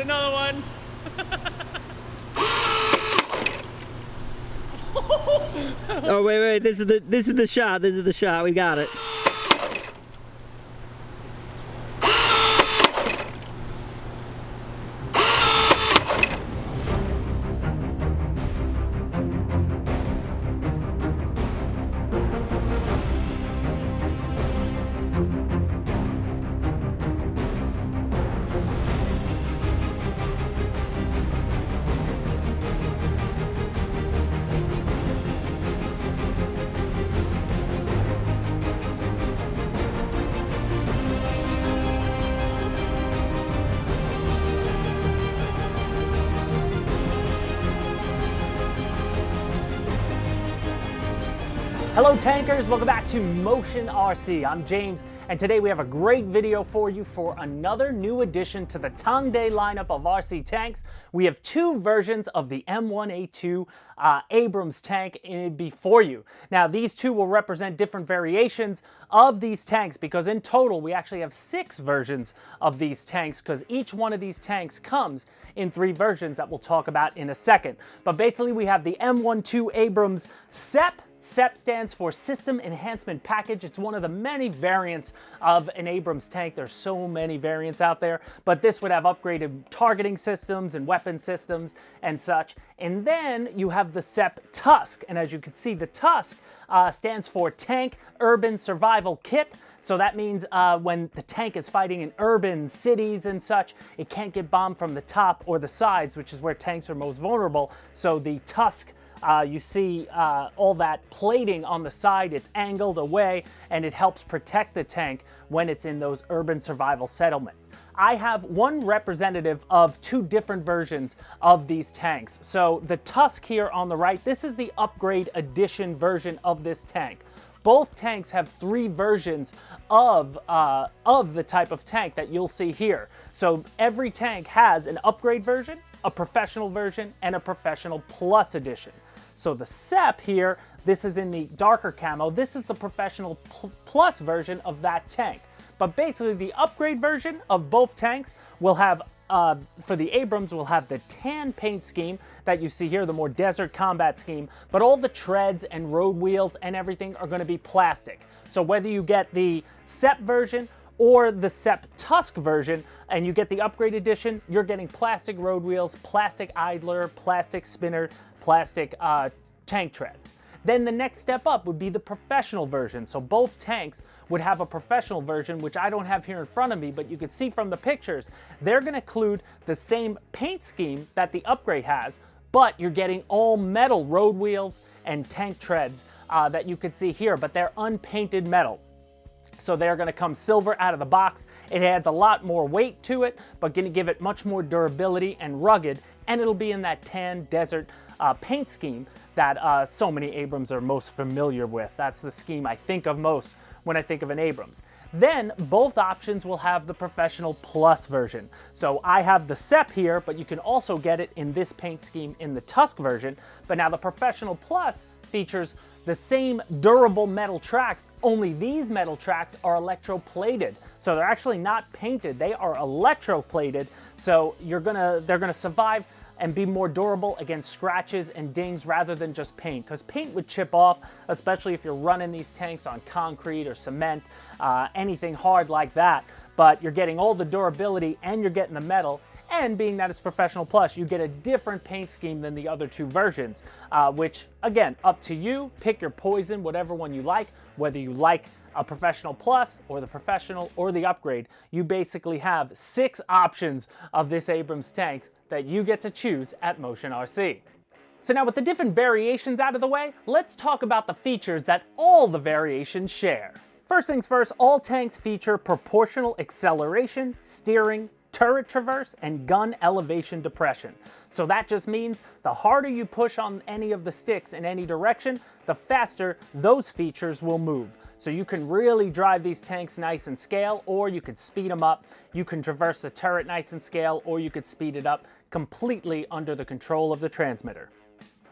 another one. Oh wait, this is the shot. This is the shot. We got it. Hello tankers, welcome back to Motion RC. I'm James, and today we have a great video for you for another new addition to the Tongde lineup of RC tanks. We have two versions of the M1A2 Abrams tank before you. Now these two will represent different variations of these tanks because in total we actually have 6 versions of these tanks because each one of these tanks comes in 3 versions that we'll talk about in a second. But basically we have the M1A2 Abrams SEP. SEP stands for System Enhancement Package. It's one of the many variants of an Abrams tank. There's so many variants out there, but this would have upgraded targeting systems and weapon systems and such. And then you have the SEP TUSK, and as you can see, the TUSK stands for Tank Urban Survival Kit. So that means when the tank is fighting in urban cities and such, it can't get bombed from the top or the sides, which is where tanks are most vulnerable. So the TUSK, you see all that plating on the side, it's angled away, and it helps protect the tank when it's in those urban survival settlements. I have one representative of 2 different versions of these tanks. So the TUSK here on the right, this is the upgrade edition version of this tank. Both tanks have 3 versions of the type of tank that you'll see here. So every tank has an upgrade version, a professional version, and a professional plus edition. So the SEP here, this is in the darker camo. This is the professional plus version of that tank. But basically the upgrade version of both tanks will have, for the Abrams, will have the tan paint scheme that you see here, the more desert combat scheme, but all the treads and road wheels and everything are going to be plastic. So whether you get the SEP version or the SEP TUSK version, and you get the upgrade edition, you're getting plastic road wheels, plastic idler, plastic spinner, plastic tank treads. Then the next step up would be the professional version. So both tanks would have a professional version, which I don't have here in front of me, but you can see from the pictures, they're gonna include the same paint scheme that the upgrade has, but you're getting all metal road wheels and tank treads that you can see here, but they're unpainted metal. So they're going to come silver out of the box. It adds a lot more weight to it, but going to give it much more durability and rugged, and it'll be in that tan desert paint scheme that so many Abrams are most familiar with. That's the scheme I think of most when I think of an Abrams. Then both options will have the professional plus version. So I have the SEP here, but you can also get it in this paint scheme in the TUSK version. But now the professional plus features the same durable metal tracks, only these metal tracks are electroplated. So they're actually not painted, they are electroplated. So they're gonna survive and be more durable against scratches and dings rather than just paint, because paint would chip off, especially if you're running these tanks on concrete or cement, anything hard like that. But you're getting all the durability and you're getting the metal. And being that it's professional plus, you get a different paint scheme than the other 2 versions, which again, up to you, pick your poison, whatever one you like, whether you like a professional plus or the professional or the upgrade. You basically have 6 options of this Abrams tank that you get to choose at Motion RC. So now with the different variations out of the way, let's talk about the features that all the variations share. First things first, all tanks feature proportional acceleration, steering, turret traverse, and gun elevation depression. So that just means the harder you push on any of the sticks in any direction, the faster those features will move. So you can really drive these tanks nice and scale, or you could speed them up. You can traverse the turret nice and scale, or you could speed it up completely under the control of the transmitter.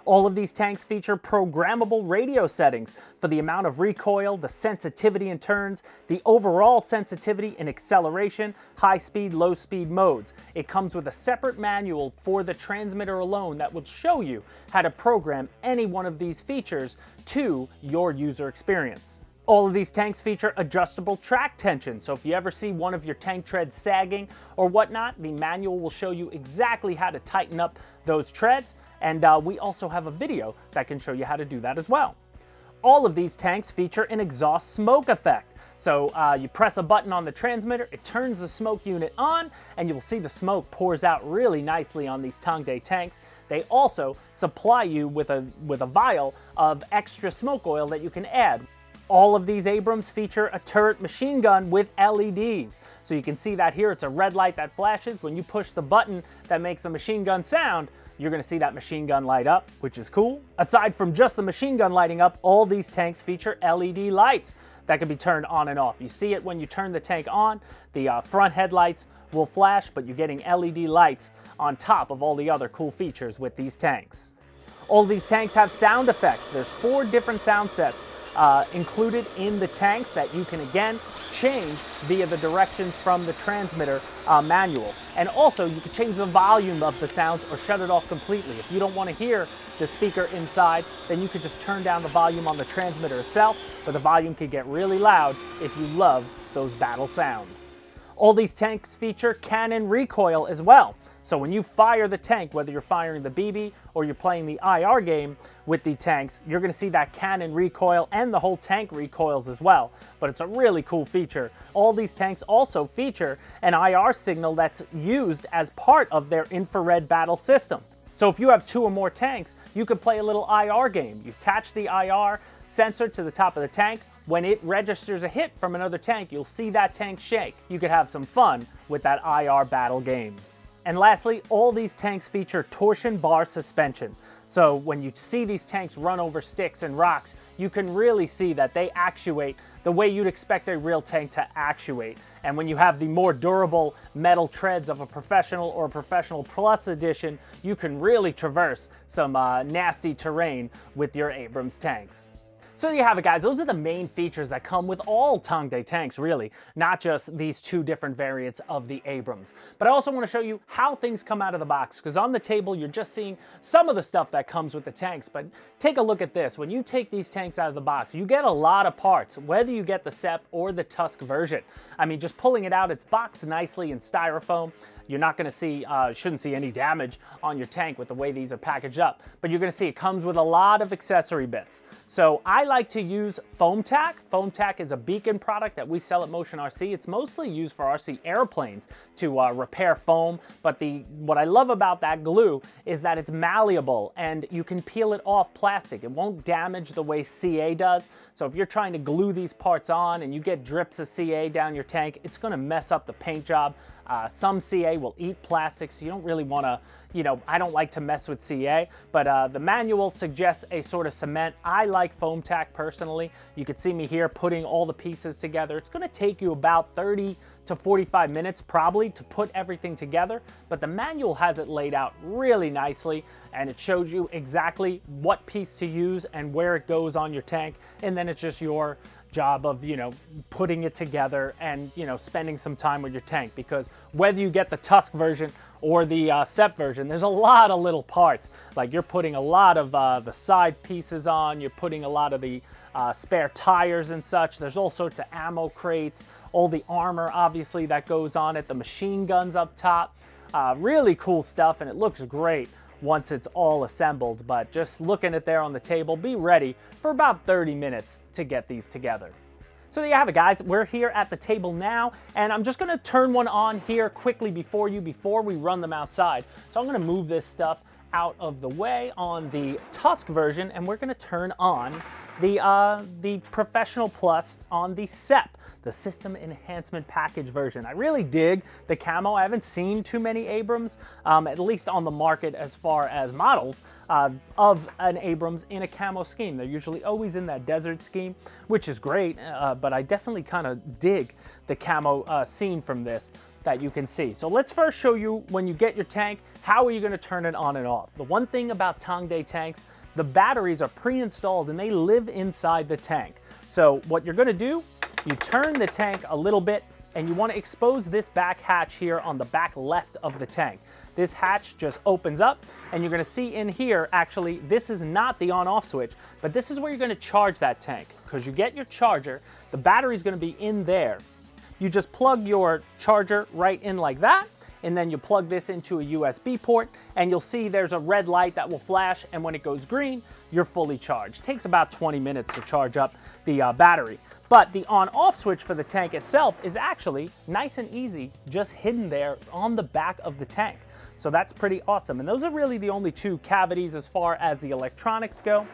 All of these tanks feature programmable radio settings for the amount of recoil, the sensitivity in turns, the overall sensitivity in acceleration, high speed, low speed modes. It comes with a separate manual for the transmitter alone that will show you how to program any one of these features to your user experience. All of these tanks feature adjustable track tension, so if you ever see one of your tank treads sagging or whatnot, the manual will show you exactly how to tighten up those treads, and we also have a video that can show you how to do that as well. All of these tanks feature an exhaust smoke effect. So you press a button on the transmitter, it turns the smoke unit on, and you'll see the smoke pours out really nicely on these Tongde tanks. They also supply you with a vial of extra smoke oil that you can add. All of these Abrams feature a turret machine gun with LEDs. So you can see that here, it's a red light that flashes. When you push the button that makes the machine gun sound, you're gonna see that machine gun light up, which is cool. Aside from just the machine gun lighting up, all these tanks feature LED lights that can be turned on and off. You see it when you turn the tank on, the front headlights will flash, but you're getting LED lights on top of all the other cool features with these tanks. All these tanks have sound effects. There's 4 different sound sets included in the tanks that you can again change via the directions from the transmitter manual. And also you can change the volume of the sounds or shut it off completely. If you don't want to hear the speaker inside, then you could just turn down the volume on the transmitter itself, but the volume could get really loud if you love those battle sounds. All these tanks feature cannon recoil as well. So when you fire the tank, whether you're firing the BB or you're playing the IR game with the tanks, you're going to see that cannon recoil and the whole tank recoils as well. But it's a really cool feature. All these tanks also feature an IR signal that's used as part of their infrared battle system. So if you have 2 or more tanks, you could play a little IR game. You attach the IR sensor to the top of the tank. When it registers a hit from another tank, you'll see that tank shake. You could have some fun with that IR battle game. And lastly, all these tanks feature torsion bar suspension. So when you see these tanks run over sticks and rocks, you can really see that they actuate the way you'd expect a real tank to actuate. And when you have the more durable metal treads of a Professional or Professional Plus edition, you can really traverse some nasty terrain with your Abrams tanks. So there you have it, guys. Those are the main features that come with all Tongde tanks, really, not just these 2 different variants of the Abrams. But I also want to show you how things come out of the box, because on the table you're just seeing some of the stuff that comes with the tanks. But take a look at this. When you take these tanks out of the box, you get a lot of parts, whether you get the SEP or the TUSK version. I mean, just pulling it out, it's boxed nicely in styrofoam. You're not going to see, shouldn't see any damage on your tank with the way these are packaged up. But you're going to see it comes with a lot of accessory bits. So I like to use foam tack. Foam tack is a Beacon product that we sell at Motion RC. It's mostly used for RC airplanes to repair foam. But what I love about that glue is that it's malleable and you can peel it off plastic. It won't damage the way CA does. So if you're trying to glue these parts on and you get drips of CA down your tank, it's going to mess up the paint job. Some CA will eat plastic, so you don't really want to, I don't like to mess with CA, but the manual suggests a sort of cement. I like foam tack personally. You can see me here putting all the pieces together. It's going to take you about 30 to 45 minutes probably to put everything together, but the manual has it laid out really nicely and it shows you exactly what piece to use and where it goes on your tank, and then it's just your job of putting it together and spending some time with your tank, because whether you get the TUSK version or the SEP version, there's a lot of little parts. Like you're putting a lot of the side pieces on, you're putting a lot of the spare tires and such. There's all sorts of ammo crates, all the armor obviously that goes on it, the machine guns up top. Really cool stuff, and it looks great once it's all assembled. But just looking at there on the table, be ready for about 30 minutes to get these together. So there you have it, guys. We're here at the table now, and I'm just gonna turn one on here quickly before we run them outside. So I'm gonna move this stuff out of the way on the TUSK version, and we're gonna turn on the Professional Plus on the SEP, the System Enhancement Package version. I really dig the camo. I haven't seen too many Abrams, at least on the market as far as models of an Abrams in a camo scheme. They're usually always in that desert scheme, which is great, but I definitely kind of dig the camo scene from this that you can see. So let's first show you when you get your tank, how are you going to turn it on and off. The one thing about Tongde tanks, the batteries are pre-installed and they live inside the tank. So what you're going to do, you turn the tank a little bit and you want to expose this back hatch here on the back left of the tank. This hatch just opens up and you're going to see in here, actually, this is not the on-off switch, but this is where you're going to charge that tank. Because you get your charger, the battery is going to be in there. You just plug your charger right in like that, and then you plug this into a USB port, and you'll see there's a red light that will flash, and when it goes green, you're fully charged. It takes about 20 minutes to charge up the battery. But the on-off switch for the tank itself is actually nice and easy, just hidden there on the back of the tank. So that's pretty awesome. And those are really the only two cavities as far as the electronics go.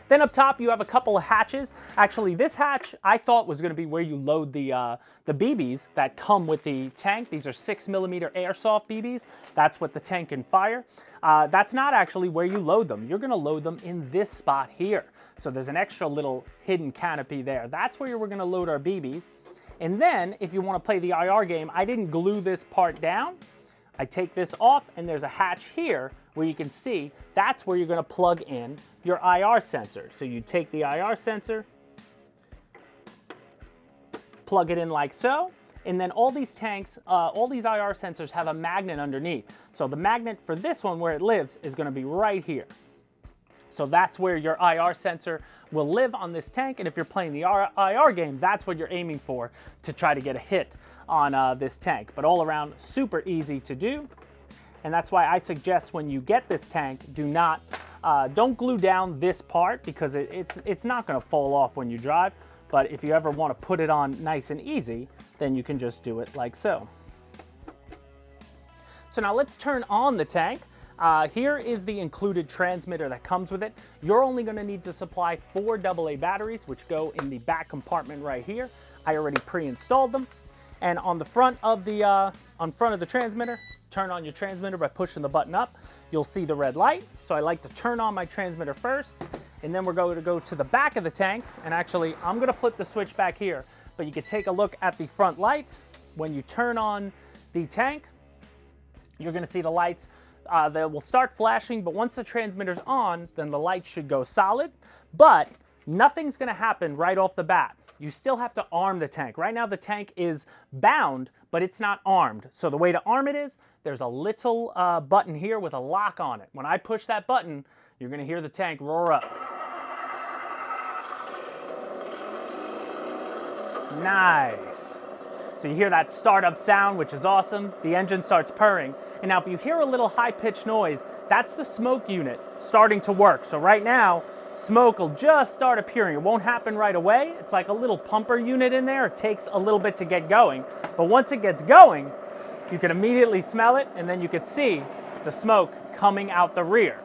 Then up top, you have a couple of hatches. Actually, this hatch I thought was going to be where you load the BBs that come with the tank. These are 6mm airsoft BBs. That's what the tank can fire. That's not actually where you load them. You're going to load them in this spot here. So there's an extra little hidden canopy there. That's where we're going to load our BBs. And then, if you want to play the IR game, I didn't glue this part down. I take this off, and there's a hatch here where you can see that's where you're going to plug in your IR sensor. So you take the IR sensor, plug it in like so, and then all these tanks, all these IR sensors have a magnet underneath. So the magnet for this one where it lives is going to be right here. So that's where your IR sensor will live on this tank, and if you're playing the IR game, that's what you're aiming for to try to get a hit on this tank. But all around, super easy to do, and that's why I suggest when you get this tank, don't glue down this part because it's not going to fall off when you drive. But if you ever want to put it on nice and easy, then you can just do it like so. So now let's turn on the tank. Here is the included transmitter that comes with it. You're only going to need to supply 4 AA batteries, which go in the back compartment right here. I already pre-installed them. And on the front of the transmitter, turn on your transmitter by pushing the button up. You'll see the red light. So I like to turn on my transmitter first, and then we're going to go to the back of the tank. And actually, I'm going to flip the switch back here, but you can take a look at the front lights. When you turn on the tank, you're going to see the lights. They will start flashing, but once the transmitter's on, then the light should go solid. But nothing's going to happen right off the bat. You still have to arm the tank. Right now the tank is bound, but it's not armed. So the way to arm it is, there's a little button here with a lock on it. When I push that button, you're going to hear the tank roar up. Nice. So you hear that startup sound, which is awesome. The engine starts purring. And now if you hear a little high-pitched noise, that's the smoke unit starting to work. So right now, smoke will just start appearing. It won't happen right away. It's like a little pumper unit in there. It takes a little bit to get going. But once it gets going, you can immediately smell it, and then you can see the smoke coming out the rear.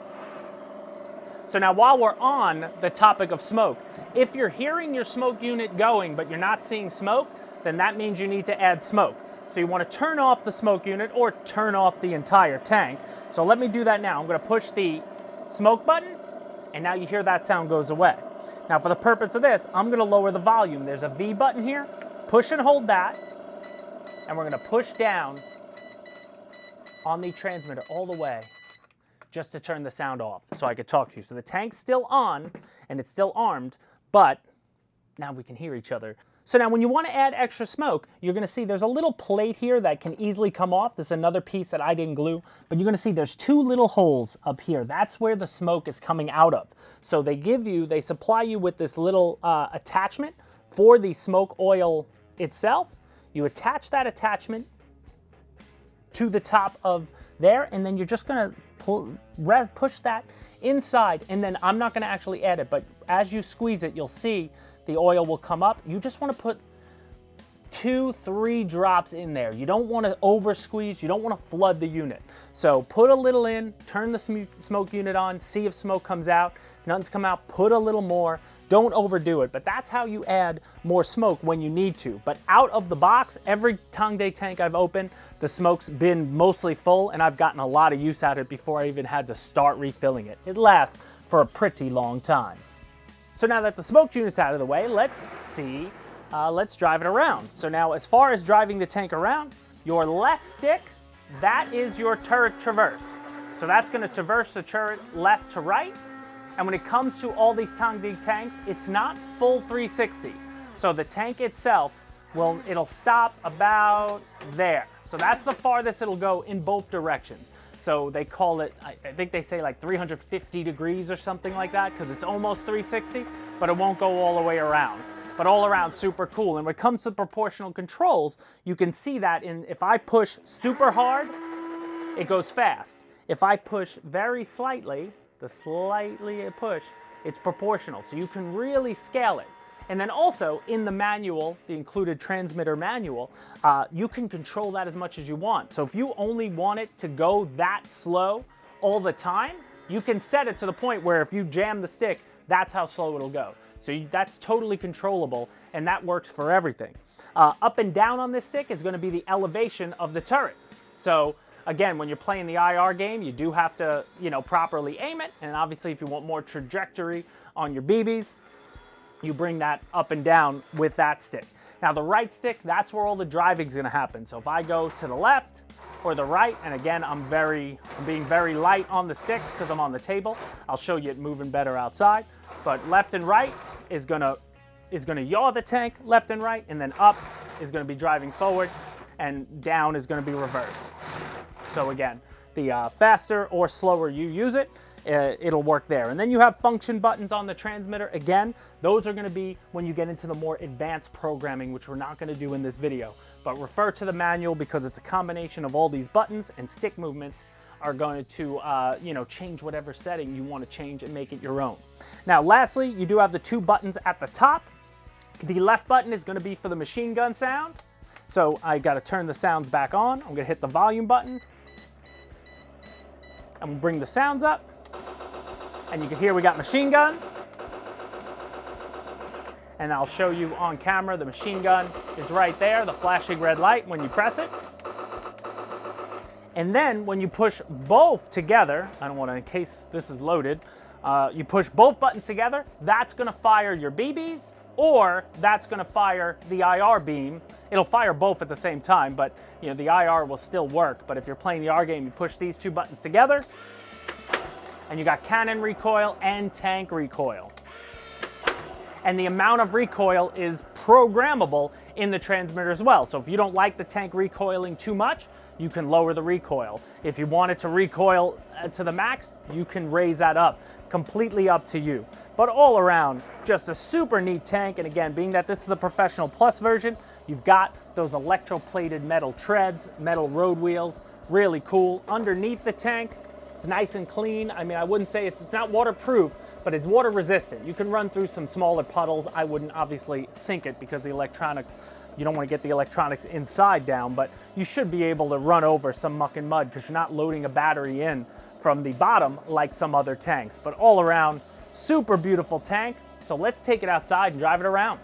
So now while we're on the topic of smoke, if you're hearing your smoke unit going, but you're not seeing smoke, then that means you need to add smoke. So you want to turn off the smoke unit or turn off the entire tank. So let me do that now. I'm going to push the smoke button, and now you hear that sound goes away. Now for the purpose of this, I'm going to lower the volume. There's a V button here. Push and hold that, and we're going to push down on the transmitter all the way just to turn the sound off so I could talk to you. So the tank's still on, and it's still armed, but now we can hear each other. So now when you want to add extra smoke, you're going to see there's a little plate here that can easily come off. This is another piece that I didn't glue, but you're going to see there's 2 little holes up here. That's where the smoke is coming out of. So they supply you with this little attachment for the smoke oil itself. You attach that attachment to the top of there, and then you're just going to push that inside, and then I'm not going to actually add it, but as you squeeze it, you'll see the oil will come up. You just want to put 2-3 drops in there. You don't want to over squeeze. You don't want to flood the unit. So put a little in, turn the smoke unit on, see if smoke comes out. If nothing's come out, put a little more. Don't overdo it, but that's how you add more smoke when you need to. But out of the box, every Tongde tank I've opened, the smoke's been mostly full, and I've gotten a lot of use out of it before I even had to start refilling it. It lasts for a pretty long time. So now that the smoke unit's out of the way, let's drive it around. So now as far as driving the tank around, your left stick, that is your turret traverse. So that's gonna traverse the turret left to right. And when it comes to all these Tongde tanks, it's not full 360. So the tank itself, it'll stop about there. So that's the farthest it'll go in both directions. So they call it, I think they say like 350 degrees or something like that, because it's almost 360, but it won't go all the way around. But all around, super cool. And when it comes to proportional controls, you can see that if I push super hard, it goes fast. If I push very slightly, the slightly I push, it's proportional. So you can really scale it. And then also in the manual, the included transmitter manual, you can control that as much as you want. So if you only want it to go that slow all the time, you can set it to the point where if you jam the stick, that's how slow it'll go. So that's totally controllable, and that works for everything. Up and down on this stick is gonna be the elevation of the turret. So again, when you're playing the IR game, you do have to, properly aim it. And obviously, if you want more trajectory on your BBs, you bring that up and down with that stick. Now, the right stick, that's where all the driving is going to happen. So if I go to the left or the right, and again, I'm being very light on the sticks because I'm on the table. I'll show you it moving better outside. But left and right is going to yaw the tank left and right, and then up is going to be driving forward, and down is going to be reverse. So again, the faster or slower you use it, it'll work there. And then you have function buttons on the transmitter. Again, those are going to be when you get into the more advanced programming, which we're not going to do in this video. But refer to the manual because it's a combination of all these buttons, and stick movements are going to change whatever setting you want to change and make it your own. Now, lastly, you do have the two buttons at the top. The left button is going to be for the machine gun sound. So I got to turn the sounds back on. I'm going to hit the volume button. I'm going to bring the sounds up. And you can hear we got machine guns. And I'll show you on camera, the machine gun is right there, the flashing red light when you press it. And then when you push both together, I don't want to, in case this is loaded, you push both buttons together, that's going to fire your BBs, or that's going to fire the IR beam. It'll fire both at the same time, but the IR will still work. But if you're playing the R game, you push these two buttons together, and you got cannon recoil and tank recoil. And the amount of recoil is programmable in the transmitter as well. So if you don't like the tank recoiling too much, you can lower the recoil. If you want it to recoil to the max, you can raise that up. Completely up to you. But all around, just a super neat tank. And again, being that this is the Professional Plus version, you've got those electroplated metal treads, metal road wheels, really cool. Underneath the tank, it's nice and clean. I mean, I wouldn't say it's not waterproof, but it's water resistant. You can run through some smaller puddles. I wouldn't obviously sink it because the electronics, you don't want to get the electronics inside down, but you should be able to run over some muck and mud because you're not loading a battery in from the bottom like some other tanks. But all around, super beautiful tank. So let's take it outside and drive it around.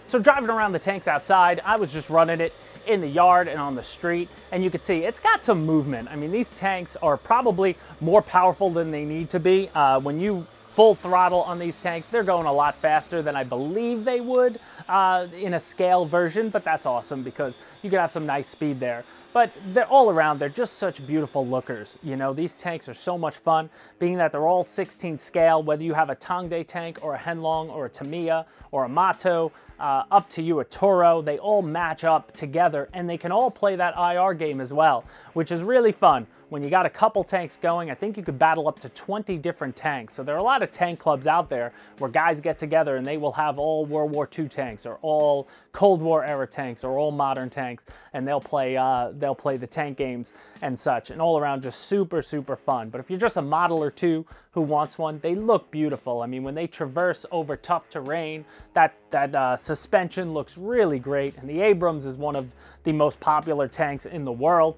So driving around the tanks outside, I was just running it in the yard and on the street, and you can see it's got some movement. I mean, these tanks are probably more powerful than they need to be. When you full throttle on these tanks, they're going a lot faster than I believe they would in a scale version, but that's awesome because you can have some nice speed there. But they're all around, they're just such beautiful lookers. These tanks are so much fun, being that they're all 16 scale, whether you have a Tongde tank or a Henlong or a Tamiya or a Mato, up to you, a Toro, they all match up together and they can all play that IR game as well, which is really fun. When you got a couple tanks going, I think you could battle up to 20 different tanks. So there are a lot of tank clubs out there where guys get together and they will have all World War II tanks or all Cold War era tanks or all modern tanks, and they'll play the tank games and such, and all around just super, super fun. But if you're just a model or two who wants one, they look beautiful. I mean, when they traverse over tough terrain, that suspension looks really great, and the Abrams is one of the most popular tanks in the world.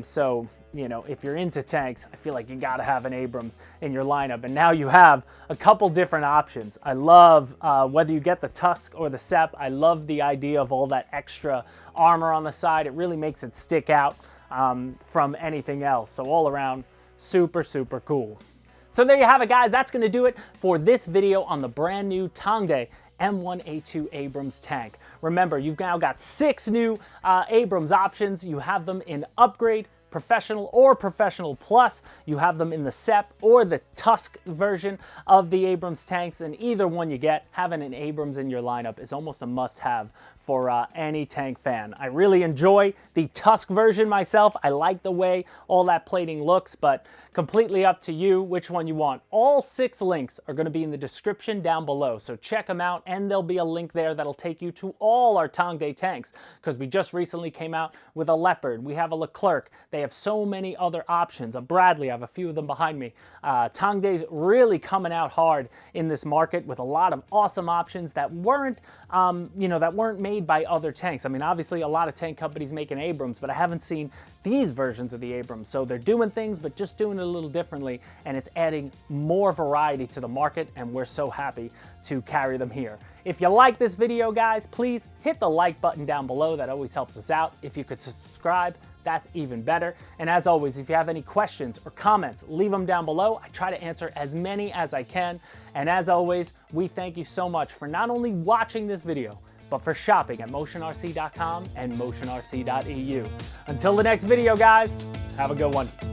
So you know, if you're into tanks, I feel like you got to have an Abrams in your lineup. And now you have a couple different options. I love whether you get the TUSK or the SEP. I love the idea of all that extra armor on the side. It really makes it stick out from anything else. So all around, super, super cool. So there you have it, guys. That's going to do it for this video on the brand new Tongde M1A2 Abrams tank. Remember, you've now got 6 new Abrams options. You have them in upgrade, professional, or professional plus. You have them in the SEP or the TUSK version of the Abrams tanks, and either one you get, having an Abrams in your lineup is almost a must-have for any tank fan. I really enjoy the TUSK version myself. I like the way all that plating looks, but completely up to you which one you want. All 6 links are going to be in the description down below, so check them out, and there'll be a link there that'll take you to all our Tongde tanks, because we just recently came out with a Leopard. We have a Leclerc. They have so many other options. A Bradley, I have a few of them behind me. Tongde's really coming out hard in this market with a lot of awesome options that weren't, that weren't made by other tanks. I mean, obviously a lot of tank companies making Abrams, but I haven't seen these versions of the Abrams. So they're doing things, but just doing it a little differently, and it's adding more variety to the market, and we're so happy to carry them here. If you like this video, guys, please hit the like button down below. That always helps us out. If you could subscribe, that's even better. And as always, if you have any questions or comments, leave them down below. I try to answer as many as I can. And as always, we thank you so much for not only watching this video, but for shopping at motionrc.com and motionrc.eu. Until the next video, guys, have a good one.